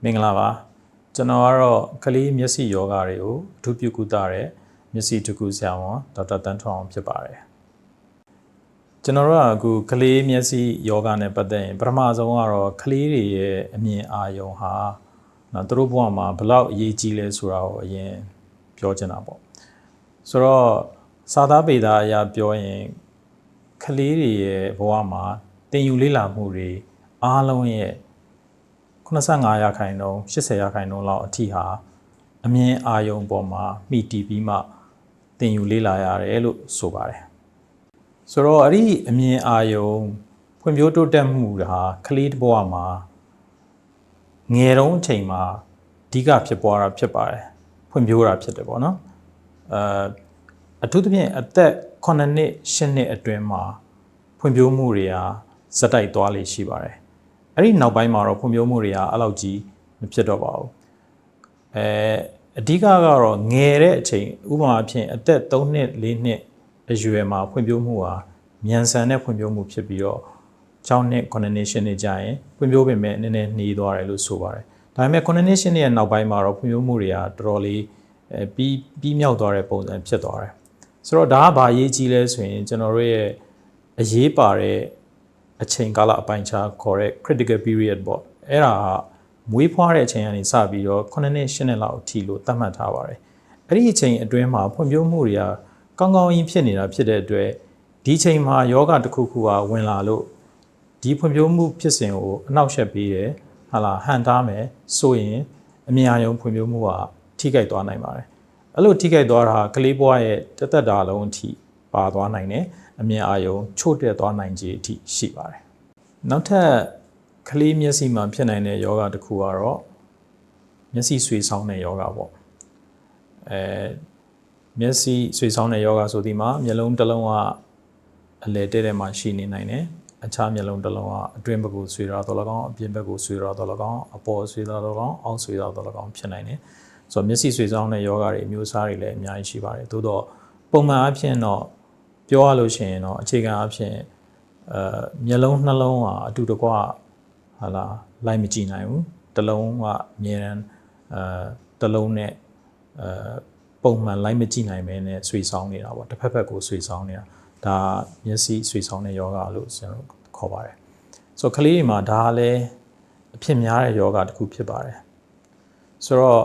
မင်္ဂလာပါကျွန်တော်ကတော့ကလေးမျက်စိယောဂတွေကိုအထူးပြုကုသတဲ့မျက်စိတကူဆရာဝန်ဒေါက်တာတန်းထွန်းအောင်ဖြစ်ပါတယ်ကျွန်တော်တို့ကအခုကလေးမျက်စိယောဂနဲ့ပတ်သက်ရင်ပထမဆုံးကတော့ကလေးတွေရဲ့အမြင်အာရုံဟာသူတို့ဘဝမှာဘယ်လောက်အရေးကြီးလဲဆိုတာကိုအရင်ပြောချင်တာပေါ့ဆိုတော့စာသားပေသားအရာပြောရင်ကလေးတွေရဲ့ဘဝမှာသင်ယူလေ့လာမှုတွေအားလုံးရဲ့85%ရာခိုင်နှုန်း80%ရာခိုင်နှုန်းလောက်အထိဟာအမြင်အာရုံပေါ်မှာမိတီးပြီးမှသင်ယူလေ့လာရတယ်လို့ဆိုပါတယ်ဆိုတော့အဲ့ဒီအမြင်အာရုံဖွံ့ဖြိုးတိုးတက်မှုဟာကလေးတစ်ဘဝမှာငယ်တုန်းအချိန်မှာအဓိကဖြစ်ပွားတာဖြစ်ပါတယ်ဖွံ့ဖြိုးတာဖြစ်တယ်ပေါ့နော်အထူးသဖြင့်အသက်9နှစ်10နှစ်အတွင်းမှာဖွံ့ဖြိုးမှုတွေဟာဇက်တိုက်သွားလေရှိပါတယ်အဲ့ဒီနောက်ပိုင်းမှာတော့ဖွံ့ဖြိုးမှုတွေကအဲ့လောက်ကြီးမဖြစ်တော့ပါဘူးအဓိကကတော့ငယ်တဲ့အချိန်ဥပမာအဖြစ်အသက်3နှစ်4နှစ်အရွယ်မှာဖွံ့ဖြိုးမှုဟာမြန်ဆန်တဲ့ဖွံ့ဖြိုးမှုဖြစ်ပြီးတော့6နှစ်9နှစ်10နှစ်ကြာရင်ဖွံ့ဖြိုးပေမဲ့နည်းနည်းနှေးသွားတယ်လို့ဆိုပါတယ်ဒါပေမဲ့9နှစ်10နှစ်ရဲ့နောက်ပိုင်းမှာတော့ဖွံ့ဖြိုးမှုတွေကတော်တော်လေးပြီးမြောက်သွားတဲ့ပုံစံဖြစ်သွားတယ်ဆိုတော့ဒါကဘာအရေးကြီးလဲဆိုရင်ကျွန်တော်တို့ရဲ့အရေးပါတဲ့အချိန်ကာလအပိုင်းခြားခေါ်တဲ့ critical period ပေါ့အဲ့ဒါမွေးဖွားတဲ့အချိန်ကနေစပြီးတော့9နှစ်10နှစ်လောက်အထိလို့သတ်မှတ်ထားပါတယ်အဲ့ဒီအချိန်အတွင်းမှာဖွံ့ဖြိုးမှုတွေကကောင်းကောင်းကြီးဖြစ်နေတာဖြစ်တဲ့အတွက်ဒီအချိန်မှာယောဂတစ်ခုခုကဝင်လာလို့ဒီဖွံ့ဖြိုးမှုဖြစ်စဉ်ကိုအနှောက်အယှက်ပေးတယ်ဟာလားဟန်တားမယ်ဆိုရင်အမြင်အာရုံဖွံ့ဖြိုးမှုကထိခိုက်သွားနိုင်ပါတယ်အဲ့လိုထိခိုက်သွားတာကလေးဘဝရဲ့တစ်သက်တာလုံးအထိပါသွားနိုင်တယ်အမြင်အာရုံချို့တဲ့သွားနိုင်ခြေအထိရှိပါတယ်နောက်ထပ်ကလေးမျက်စိမှာဖြစ်နိုင်တဲ့ယောဂတစ်ခုကတော့မျက်စိဆွေဆောင်းတဲ့ယောဂပေါ့မျက်စိဆွေဆောင်းတဲ့ယောဂဆိုဒီမှာမျက်လုံးတစ်လုံးကအလဲတဲ့မှာရှိနေနိုင်တယ်အခြားမျက်လုံးတစ်လုံးကအတွင်းဘက်ကိုဆွေတာတော့၎င်းအပြင်ဘက်ကိုဆွေတာတော့၎င်းအပေါ်ဆွေတာတော့၎င်းအောက်ဆွေတာတော့၎င်းဖြစ်နိုင်တယ်ဆိုတော့မျက်စိဆွေဆောင်းတဲ့ယောဂတွေအမျိုးအစားတွေလည်းအများကြီးရှိပါတယ်သို့တော့ပုံမှန်အဖြစ်တော့ပြောရလို့ရှိရင်တော့အခြေခံအဖြစ်မျက်လုံးနှလုံးကအတူတကွဟာလာလိုက်မကြည့်နိုင်ဘူးတစ်လုံးကအမြဲတမ်းတစ်လုံးနဲ့ပုံမှန်လိုက်မကြည့်နိုင်ပဲနဲ့ဆွေဆောင်းနေတာပေါ့တစ်ဖက်ဖက်ကိုဆွေဆောင်းနေတာဒါမျက်စိဆွေဆောင်းတဲ့ယောဂလို့ကျွန်တော်ခေါ်ပါတယ်ဆိုတော့ကလေးတွေမှာဒါလည်းအဖြစ်များတဲ့ယောဂတစ်ခုဖြစ်ပါတယ်ဆိုတော့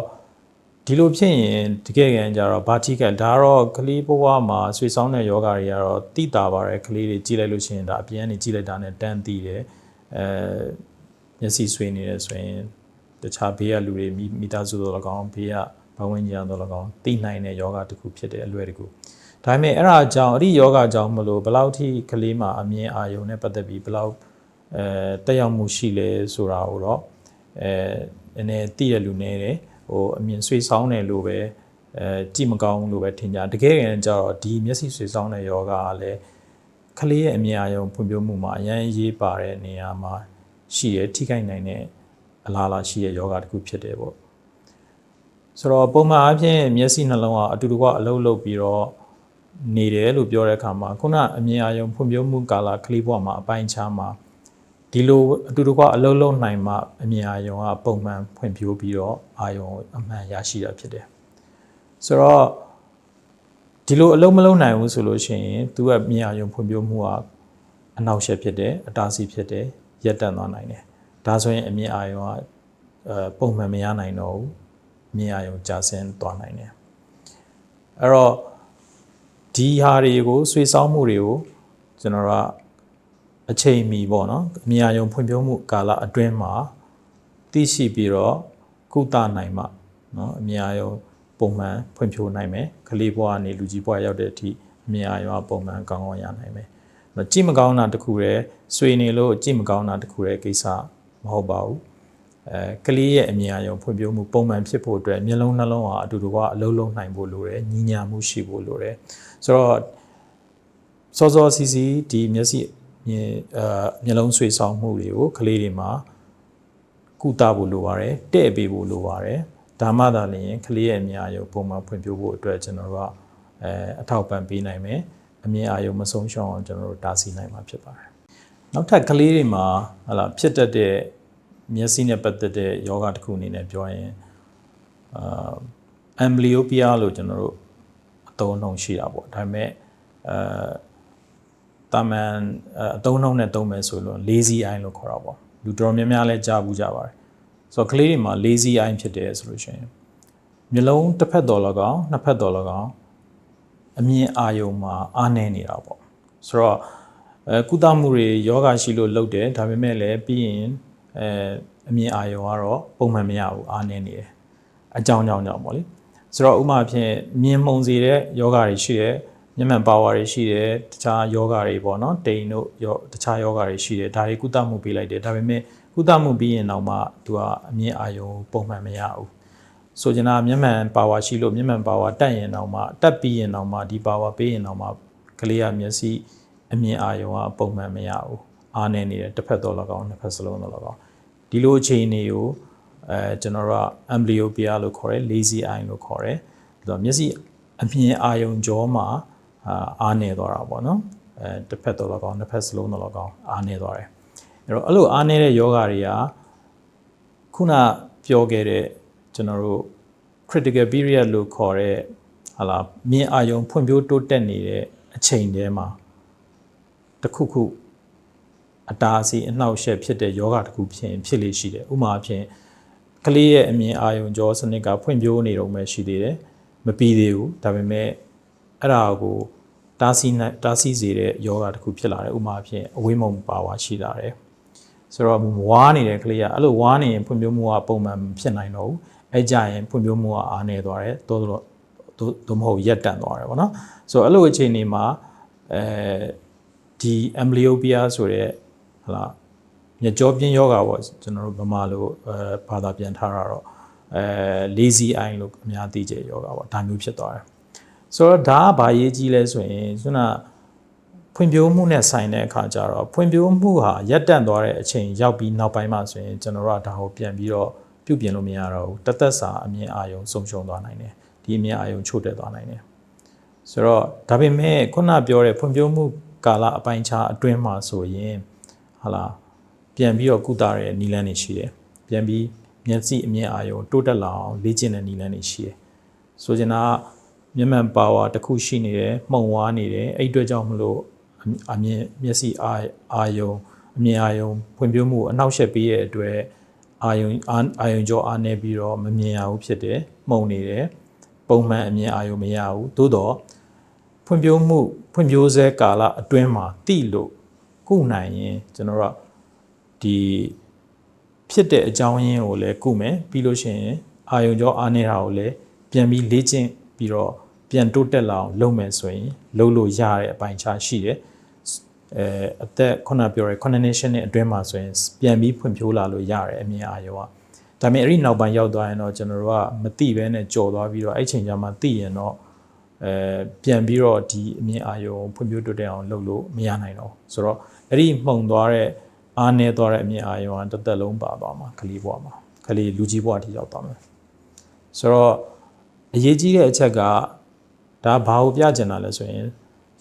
ဒီလိုဖြစ်ရင်တကယ်ကြတော့ဘာထိခိုက်ဒါတော့ကလေးဘဝမှာဆွေဆောင်းတဲ့ယောဂတွေကတော့တိတာပါတယ်ကလေးတွေကြည့်လိုက်လို့ရှိရင်ဒါအပြင်ကနေကြည့်လိုက်တာနဲ့တန်းသိတယ်မျက်စိဆွေနေတယ်ဆိုရင်တခြားဘေးကလူတွေမိသားစုတို့၎င်းဘေးကဘဝဝင်ကြတို့၎င်းသိနိုင်တဲ့ယောဂတစ်ခုဖြစ်တယ်အလွယ်တကူဒါပေမဲ့အဲ့ဒါကြောင့်အဲ့ဒီယောဂကြောင့်မလို့ဘယ်လောက်ထိကလေးမှာအမြင်အာရုံနဲ့ပတ်သက်ပြီးဘယ်လောက်တက်ရောက်မှုရှိလဲဆိုတာကိုတော့နည်းနည်းသိရလူနေတယ်အမြင်ဆွေဆောင်းတယ်လို့ပဲကြည့်မကောင်းလို့ပဲထင်ကြတကယ်ကြတော့ဒီမျက်စိဆွေဆောင်းတဲ့ယောဂကလည်းကလေးရဲ့အမြင်အာရုံဖွံ့ဖြိုးမှုမှာအရင်ရေးပါတဲ့နေရာမှာရှိရထိခိုက်နိုင်တဲ့အလားအလာရှိတဲ့ယောဂတစ်ခုဖြစ်တယ်ပေါ့ဆိုတော့ပုံမှန်အဖြစ်မျက်စိနှလုံးကအတူတကွအလုံးလုံးပြီးတော့နေတယ်လို့ပြောတဲ့အခါမှာခုနအမြင်အာရုံဖွံ့ဖြိုးမှုကာလကလေးဘဝမှာအပိုင်းခြားမှာဒီလိုအတူတကွအလုံးလုံးနိုင်မှအမြင်အာရုံကပုံမှန်ဖွံ့ဖြိုးပြီးတော့အာရုံအမှန်ရရှိတာဖြစ်တယ်ဆိုတော့ဒီလိုအလုံးမလုံးနိုင်ဘူးဆိုလို့ရှိရင်သူကမြင်အာရုံဖွံ့ဖြိုးမှုကအနှောက်အယှက်ဖြစ်တယ်အတားဆီးဖြစ်တယ်ရပ်တန့်သွားနိုင်တယ်ဒါဆိုရင်အမြင်အာရုံကပုံမှန်မရနိုင်တော့ဘူးမြင်အာရုံကျဆင်းသွားနိုင်တယ်အဲ့တော့ဒီဟာတွေကိုဆွေဆောင်းမှုတွေကိုကျွန်တော်ကအချိန်မီပေါ့နော်အမြင်အာရုံဖွံ့ဖြိုးမှုကာလအတွင်းမှာသိရှိပြီးတော့ကုသနိုင်မှနော်အမြင်အာရုံပုံမှန်ဖွံ့ဖြိုးနိုင်မယ်ကလေးဘဝကနေလူကြီးဘဝရောက်တဲ့အထိအမြင်အာရုံပုံမှန်ကောင်းကောင်းရနိုင်မယ်ကြည့်မကောင်းတာတခုတည်းဆွေနေလို့ကြည့်မကောင်းတာတခုတည်းကိစ္စမဟုတ်ပါဘူးကလေးရဲ့အမြင်အာရုံဖွံ့ဖြိုးမှုပုံမှန်ဖြစ်ဖို့အတွက်မျက်လုံးနှလုံးအတူတူကအလုံးလုံးနိုင်ဖို့လိုတယ်ညီညာမှုရှိဖို့လိုတယ်ဆိုတော့စောစောစီစီဒီမျက်စိမျက်လုံးဆွေဆောင်းမှုတွေကိုကလေးတွေမှာကုသဖို့လိုပါတယ်တဲ့ပေးဖို့လိုပါတယ်ဒါမှသာလျှင်ကလေးရဲ့အမြင်အာရုံပုံမှန်ဖွံ့ဖြိုးဖို့အတွက်ကျွန်တော်တို့ကအထောက်ပံ့ပေးနိုင်မယ်အမြင်အာရုံမဆုံးရှုံးအောင်ကျွန်တော်တို့တားဆီးနိုင်မှာဖြစ်ပါတယ်နောက်ထပ်ကလေးတွေမှာဖြစ်တတ်တဲ့ မျက်စိနဲ့ပတ်သက်တဲ့ယောဂတစ်ခုအနေနဲ့ပြောရင်amblyopia လို့ကျွန်တော်တို့အသုံးအနှုန်းရှိတာပေါ့ဒါပေမဲ့တာမန်အသုံးအနှုန်းနဲ့သုံးမယ်ဆိုလို့ lazy eye လို့ခေါ်တာပေါ့လူတော်များများလည်းကြားဘူးကြပါတယ်ဆိုတော့ကလေးတွေမှာ lazy eye ဖြစ်တယ်ဆိုလို့ရှိရင်မျက်လုံးတစ်ဖက်တော်၎င်းနှစ်ဖက်တော်၎င်းအမြင်အာရုံမှာအားနည်းနေတာပေါ့ဆိုတော့ကုသမှုတွေယောဂရှိလို့လုပ်တယ်ဒါပေမဲ့လည်းပြီးရင်အမြင်အာရုံကတော့ပုံမှန်မရဘူးအားနည်းနေတယ်အကြောင်းကြောင့်ပေါ့လေဆိုတော့ဥပမာဖြင့်မြင်မှုံစေတဲ့ယောဂတွေရှိတယ်မျက်မှန်ပါဝါတွေရှိတယ်တခြားယောဂတွေပေါ့နော်တိမ်တို့တခြားယောဂတွေရှိတယ်ဒါတွေကုသမှုပေးလိုက်တယ်ဒါပေမဲ့ကုသမှုပြီးရင်တော့မှသူကအမြင်အာရုံပုံမှန်မရဘူးဆိုချင်တာမျက်မှန်ပါဝါရှိလို့မျက်မှန်ပါဝါတက်ရင်တော့မှတက်ပြီးရင်တော့မှဒီပါဝါပေးရင်တော့မှကလေးကမျက်စိအမြင်အာရုံကပုံမှန်မရဘူးအားနေနေတယ်တစ်ဖက်တော့၎င်းနှစ်ဖက်စလုံးတော့၎င်းဒီလိုအခြေအနေကိုကျွန်တော်တို့က amblyopia လို့ခေါ်တယ် lazy eye လို့ခေါ်တယ်ပြီးတော့မျက်စိအမြင်အာရုံကြောမှာအားနေသွားတာပေါ့နော်တစ်ဖက်တော့၎င်းနှစ်ဖက်စလုံးတော့၎င်းအားနေသွားတယ်အဲ့လိုအားနေတဲ့ယောဂတွေကခုနပြောခဲ့တဲ့ကျွန်တော်တို့ critical period လို့ခေါ်တဲ့ဟာလာမြင်အာရုံဖွံ့ဖြိုးတိုးတက်နေတဲ့အချိန်တည်းမှာတစ်ခုခုအတားအဆီးအနှောက်အယှက်ဖြစ်တဲ့ယောဂတစ်ခုဖြစ်လေရှိတယ်ဥပမာဖြင့်ကလေးရဲ့အမြင်အာရုံကြောစနစ်ကဖွံ့ဖြိုးနေတော့မှရှိသေးတယ်မပြီးသေးဘူးဒါပေမဲ့အဲ့ဒါကိုတားဆီးစေတဲ့ယောဂတစ်ခုဖြစ်လာတယ်ဥပမာဖြင့်အဝေးမုံပါဝါရှိလာတယ်ဆိုတော့ဝါနေတဲ့ကလေးကအဲ့လိုဝါနေရင်ဖွံ့ဖြိုးမှုကပုံမှန်ဖြစ်နိုင်တော့ဘူးအဲ့ကြရင်ဖွံ့ဖြိုးမှုကအားနည်းသွားတယ်သို့မဟုတ်ရပ်တန့်သွားတယ်ပေါ့နော်ဆိုတော့အဲ့လိုအခြေအနေမှာဒီ amblyopia ဆိုတဲ့ဟလာမျက်ကြောပြင်းယောဂပေါ့ကျွန်တော်တို့ဗမာလိုဘာသာပြန်ထားတာတော့lazy eye လို့အများသိကြယောဂပေါ့ဒါမျိုးဖြစ်သွားတယ်ဆိုတော့ဒါကဘာရေးကြီးလဲဆိုရင်ခုနဖွံ့ဖြိုးမှုနဲ့ဆိုင်တဲ့အခါကျတော့ဖွံ့ဖြိုးမှုဟာရပ်တန့်သွားတဲ့အချိန်ရောက်ပြီးနောက်ပိုင်းမှာဆိုရင်ကျွန်တော်တို့ကဒါကိုပြန်ပြီးတော့ပြုပြင်လို့မရတော့ဘူးတသက်စာအမြင်အာရုံဆုံးရှုံးသွားနိုင်တယ်ဒီအမြင်အာရုံချို့တက်သွားနိုင်တယ်ဆိုတော့ဒါပေမဲ့ခုနပြောတဲ့ဖွံ့ဖြိုးမှုကာလအပိုင်းခြားအတွင်းမှာဆိုရင်ဟာလာပြန်ပြီးတော့ကုသတဲ့နည်းလမ်းတွေရှိတယ်ပြန်ပြီးမျက်စိအမြင်အာရုံတိုးတက်လာအောင်လေ့ကျင့်တဲ့နည်းလမ်းတွေရှိတယ်ဆိုချင်တာမျက်မှန်ပါဝါတစ်ခုရှိနေတယ်မှုံဝါးနေတယ်အဲ့အတွက်ကြောင့်မလို့အမြင်မျက်စိအာယုံအမြင်အာယုံဖွံ့ဖြိုးမှုအနှောက်အယှက်ပေးတဲ့အတွက်အာယုံကြောအားနေပြီးတော့မမြင်ရဘူးဖြစ်တယ်မှုံနေတယ်ပုံမှန်အမြင်အာယုံမရဘူးသို့တော့ဖွံ့ဖြိုးဆဲကာလအတွင်းမှာတိလို့ကုနိုင်ရင်ကျွန်တော်တို့ဒီဖြစ်တဲ့အကြောင်းရင်းကိုလည်းကုမယ်ပြီးလို့ရှိရင်အာယုံကြောအားနေတာကိုလည်းပြန်ပြီးလေ့ကျင့်ပြီးတော့ပြန်တိုးတက်လာအောင်လုပ်မယ်ဆိုရင်လုပ်လို့ရတဲ့အပိုင်းခြားရှိတယ်အသက်ခုနပြောရဲ condition နဲ့အတွင်းမှာဆိုရင်ပြန်ပြီးဖွံ့ဖြိုးလာလို့ရတယ်အမြင်အာရုံကဒါပေမဲ့အဲ့ဒီနောက်ပိုင်းရောက်သွားရင်တော့ကျွန်တော်တို့ကမသိဘဲနဲ့ကြော်သွားပြီးတော့အဲ့ချိန်ကျမှသိရင်တော့ပြန်ပြီးတော့ဒီအမြင်အာရုံဖွံ့ဖြိုးတိုးတက်အောင်လုပ်လို့မရနိုင်တော့ဆိုတော့အဲ့ဒီမှုန်သွားတဲ့အားနည်းသွားတဲ့အမြင်အာရုံကတစ်သက်လုံးပါသွားမှာကလေးဘဝမှာကလေးလူကြီးဘဝထိရောက်သွားမယ်ဆိုတော့အရေးကြီးတဲ့အချက်ကဒါဘာကိုပြချင်တာလဲဆိုရင်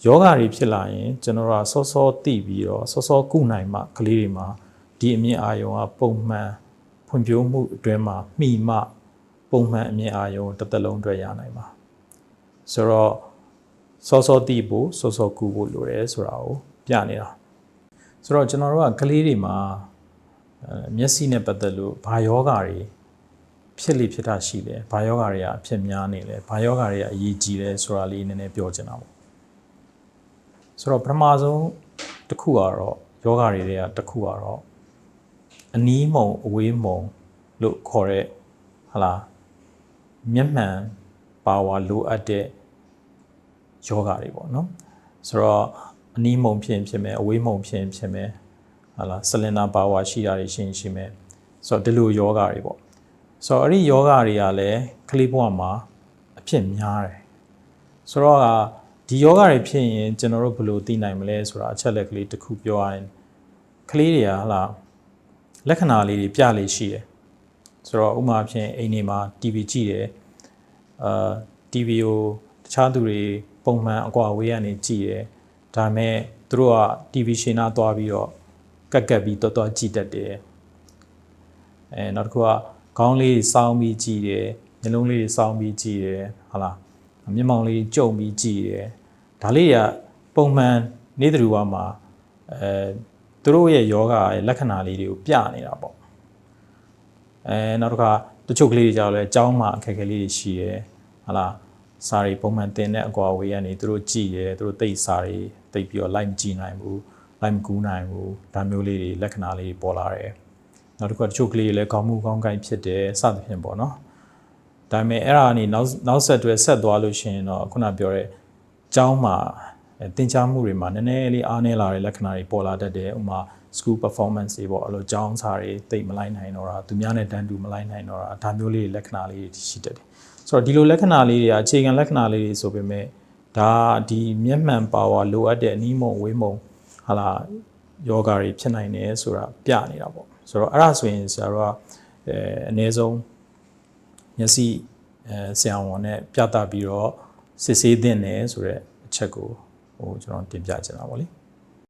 ယောဂတွေဖြစ်လာရင်ကျွန်တော်တို့စောစောသိပြီးတော့စောစောကုနိုင်မှကလေးတွေမှာဒီအမြင်အာရုံကပုံမှန်ဖွံ့ဖြိုးမှုအတွင်းမှာမှီမှပုံမှန်အမြင်အာရုံတစ်သက်လုံးအတွက်ရနိုင်မှာဆိုတော့စောစောသိဖို့စောစောကုဖို့လိုတယ်ဆိုတာကိုပြနေတာဆိုတော့ကျွန်တော်တို့ကကလေးတွေမှာမျက်စိနဲ့ပတ်သက်လို့ဘာယောဂတွေဖြစ်လိဖြစ်တာရှိတယ်ဘာယောဂတွေကအဖြစ်များနေလဲဘာယောဂတွေကအရေးကြီးလဲဆိုတာလေးနည်းနည်းပြောချင်တာပေါ့ဆိုတော့ပထမဆုံးတစ်ခုကတော့ယောဂတွေကတစ်ခုကတော့အနီးမုံအဝေးမုံလို့ခေါ်တဲ့ဟလာမျက်မှန်ပါဝါလိုအပ်တဲ့ယောဂတွေပေါ့နော်ဆိုတော့အနီးမုံဖြစ်မယ်အဝေးမုံဖြစ်မယ်ဟလာဆလင်ဒါပါဝါရှိတာတွေရှိမယ်ဆိုတော့ဒီလိုယောဂတွေပေါ့ဆိုတော့အဲ့ဒီယောဂတွေကလည်းကလေးဘဝမှာအဖြစ်များတယ်ဆိုတော့ဒီယောဂတွေဖြစ်ရင်ကျွန်တော်တို့ဘယ်လိုသိနိုင်မလဲဆိုတာအချက်လက်ကလေးတစ်ခုပြောရရင်ကလေးတွေကဟလာလက္ခဏာလေးတွေပြလေရှိတယ်ဆိုတော့ဥပမာဖြင့်အိမ်တွေမှာ TV ကြည့်တယ်TV ကိုတခြားသူတွေပုံမှန်အကွာအဝေးကနေကြည့်တယ်ဒါပေမဲ့သူတို့က TV ရှင်းနာသွားပြီးတော့ကတ်ပြီးတော်ကြည့်တတ်တယ် နောက်တစ်ခုကခေါင်းလေးစောင်းပြီးကြည့်တယ်မျက်လုံးလေးစောင်းပြီးကြည့်တယ်ဟုတ်လားမျက်မှောင်လေးကြုံပြီးကြည့်တယ်ဒါလေးကပုံမှန်နေ့တူဝါမှာသူတို့ရဲ့ယောဂရဲ့လက္ခဏာလေးတွေကိုပြနေတာပေါ့နောက်တစ်ခါတချို့ကလေးတွေကြောက်လဲအကြောင်းမှာအခက်အခဲလေးတွေရှိတယ်ဟုတ်လားစာရီပုံမှန်တင်တဲ့အကွာဝေးကနေသူတို့ကြည့်တယ်သူတို့သိစာရီသိပြီးတော့ like မကြည့်နိုင်ဘူး like မကူးနိုင်ဘူးဒါမျိုးလေးတွေလက္ခဏာလေးပေါ်လာတယ်နောက်တစ်ခုကတချို့ကလေးတွေလည်းခေါင်းမူခေါင်းကိုက်ဖြစ်တယ်စသဖြင့်ပေါ့နော်ဒါပေမဲ့အဲ့ဒါကနေနောက်ဆက်တွဲဆက်သွားလို့ရှိရင်တော့ခုနပြောတဲ့ကျောင်းမှာသင်ကြားမှုတွေမှာနည်းနည်းလေးအားနည်းလာတဲ့လက္ခဏာတွေပေါ်လာတတ်တယ်ဥပမာ school performance တွေပေါ့အဲ့လိုကျောင်းစာတွေသိမလိုက်နိုင်တော့တာသူများနဲ့တန်းတူမလိုက်နိုင်တော့တာဒါမျိုးလေးလက္ခဏာလေးတွေရှိတတ်တယ်ဆိုတော့ဒီလိုလက္ခဏာလေးတွေကအခြေခံလက္ခဏာလေးတွေဆိုပေမဲ့ဒါဒီမျက်မှန်ပါဝါလိုအပ်တဲ့အနည်းမုံဝေးမုံဟာလာယောဂါတွေဖြစ်နိုင်တယ်ဆိုတာပြနေတာပေါ့ဆိုတော့အဲ့ဒါဆိုရင်ဆရာတို့ကအနည်းဆုံးမျက်စိဆရာဝန်နဲ့ပြသပြီးတော့စစ်ဆေးသင့်တယ်ဆိုတဲ့အချက်ကိုကျွန်တော်တင်ပြချင်တာပေါ့လေ